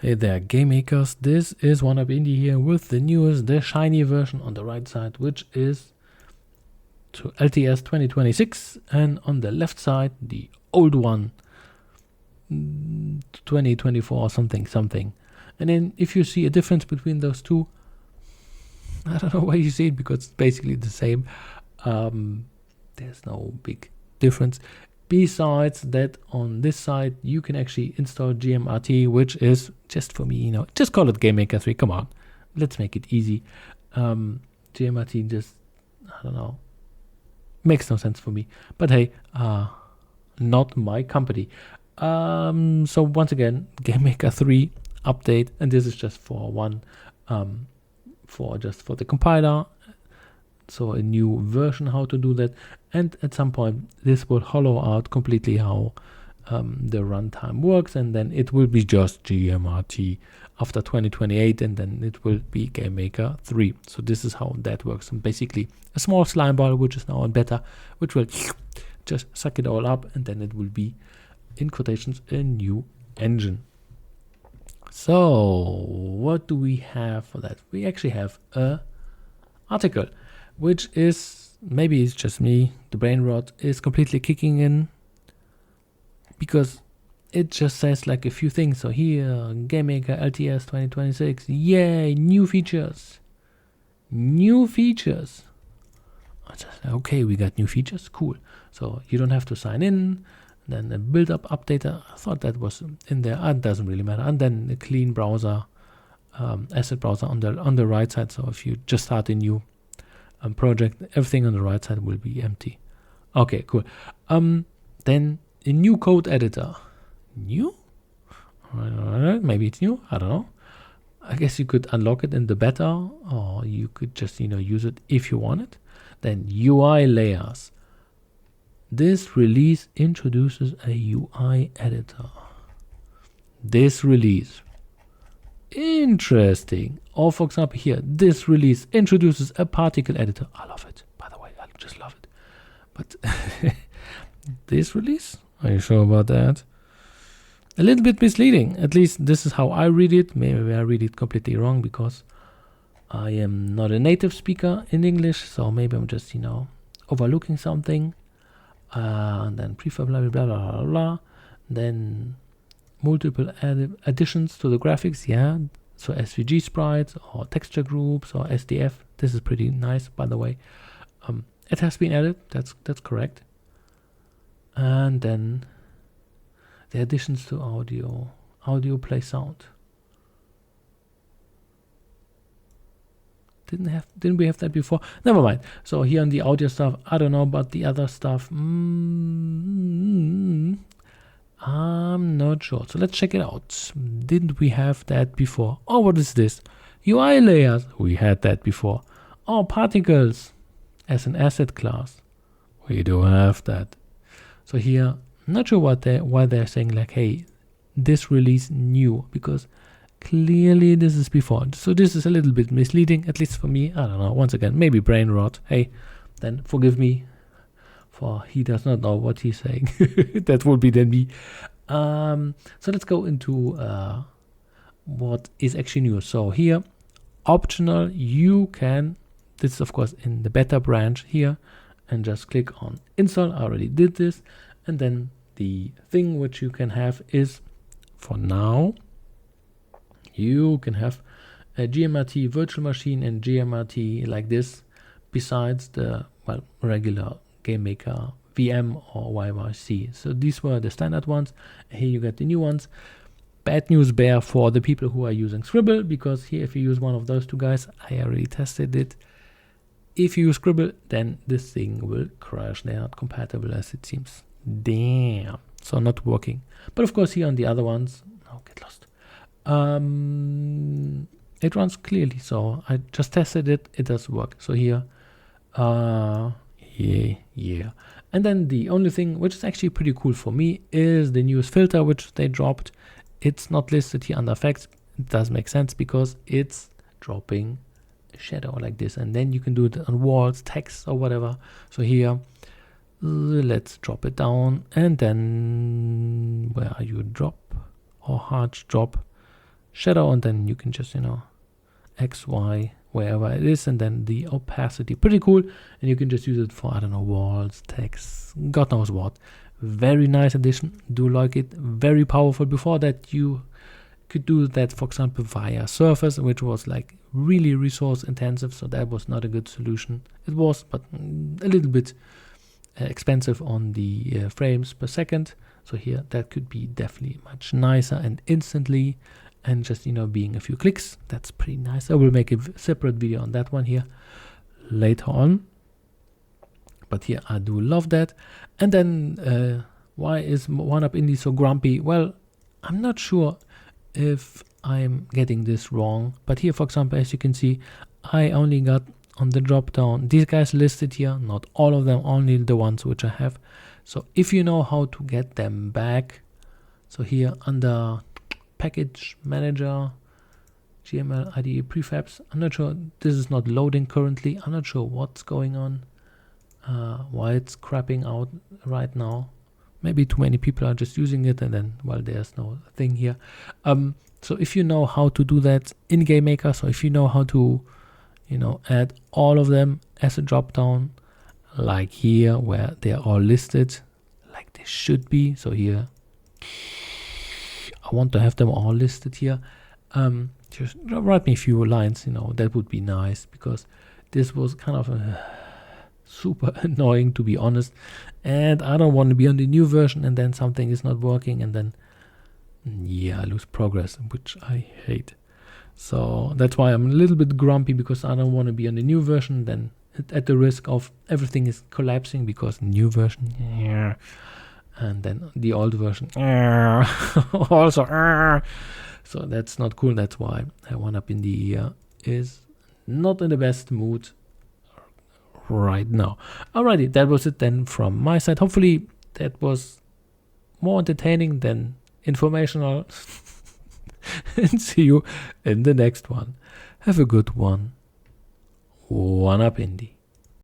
Hey there, game makers. This is One Up Indie here with the newest, the shiny version on the right side, which is to LTS 2026, and on the left side, the old one, 2024 something. And then if you see a difference between those two, I don't know why you see it, because it's basically the same. There's no big difference. Besides that, on this side, you can actually install GMRT, which is just for me, just call it GameMaker 3. Come on, let's make it easy. GMRT just, I don't know, makes no sense for me. But hey, not my company. So once again, GameMaker 3 update, and this is just for one, for the compiler. So a new version how to do that, and at some point this will hollow out completely how the runtime works, and then it will be just GMRT after 2028, and then it will be GameMaker 3. So this is how that works, and basically a small slime ball which is now in beta, which will just suck it all up, and then it will be, in quotations, a new engine. So what do we have for that? We actually have a article, which is, maybe it's just me, the brainrot is completely kicking in, because it just says like a few things. So here, GameMaker LTS 2026, yay, new features. Okay, we got new features, cool. So you don't have to sign in, then a build-up updater, I thought that was in there, it doesn't really matter. And then a clean browser, asset browser on the right side. So if you just start a new project, everything on the right side will be empty. Okay, cool. Then a new code editor. New? Maybe it's new, I don't know. I guess you could unlock it in the beta, or you could just use it if you want it. Then UI layers. This release introduces a UI editor. This release, interesting. Or for example here, this release introduces a particle editor. I love it, by the way, I just love it. But this release, are you sure about that? A little bit misleading, at least this is how I read it. Maybe I read it completely wrong, because I am not a native speaker in English, so maybe I'm just overlooking something. And then prefab blah blah blah blah blah. Then multiple additions to the graphics, yeah. So SVG sprites or texture groups or SDF. This is pretty nice, by the way. It has been added. That's correct. And then the additions to audio play sound. Didn't we have that before? Never mind. So here on the audio stuff, I don't know about the other stuff. I'm not sure. So let's check it out. Didn't we have that before? Oh, what is this? UI layers. We had that before. Oh, particles as an asset class. We do have that. So here, I'm not sure why they're saying like, hey, this release new, because clearly this is before. So this is a little bit misleading, at least for me. I don't know. Once again, maybe brain rot. Hey, then forgive me, for he does not know what he's saying. That would be then me. So let's go into what is actually new. So here, optional, you can, this is of course in the beta branch here, and just click on install. I already did this. And then the thing which you can have is, for now, you can have a GMRT virtual machine and GMRT like this, besides the regular GameMaker VM or YYC. So these were the standard ones. Here you get the new ones. Bad news bear for the people who are using Scribble, because here if you use one of those two guys, I already tested it. If you use Scribble, then this thing will crash. They're not compatible, as it seems. Damn. So not working. But of course here on the other ones, oh, get lost. It runs clearly, so I just tested it. It does work. So here, yeah. And then the only thing which is actually pretty cool for me is the newest filter which they dropped. It's not listed here under effects. It does make sense, because it's dropping a shadow like this, and then you can do it on walls, text, or whatever. So here, let's drop it down, and then where are you? Drop or hard drop shadow, and then you can just, you know, X, Y, wherever it is, and then the opacity. Pretty cool. And you can just use it for, I don't know, walls, text, God knows what. Very nice addition. Do like it. Very powerful. Before that, you could do that, for example, via Surface, which was like really resource intensive. So that was not a good solution. It was, but a little bit expensive on the frames per second. So here, that could be definitely much nicer and instantly, and just, you know, being a few clicks. That's pretty nice. I will make a separate video on that one here later on. But here, I do love that. And then why is OneUp Indie so grumpy? Well, I'm not sure if I'm getting this wrong, but here, for example, as you can see, I only got on the drop down these guys listed here, not all of them, only the ones which I have. So if you know how to get them back, so here under package manager, GML IDE prefabs, I'm not sure, this is not loading currently. I'm not sure what's going on, why it's crapping out right now. Maybe too many people are just using it, and then, well, there's no thing here. So if you know how to do that in GameMaker, so if you know how to, you know, add all of them as a drop down, like here where they're all listed, like they should be. So here, I want to have them all listed here. Just write me a few lines, you know, that would be nice, because this was kind of super annoying, to be honest, and I don't want to be on the new version and then something is not working, and then yeah, I lose progress, which I hate. So that's why I'm a little bit grumpy, because I don't want to be on the new version, then at the risk of everything is collapsing, because new version, yeah, and then the old version, also, so that's not cool. That's why OneUp Indie is not in the best mood right now. Alrighty, that was it then from my side. Hopefully that was more entertaining than informational. And see you in the next one. Have a good one. OneUp Indie.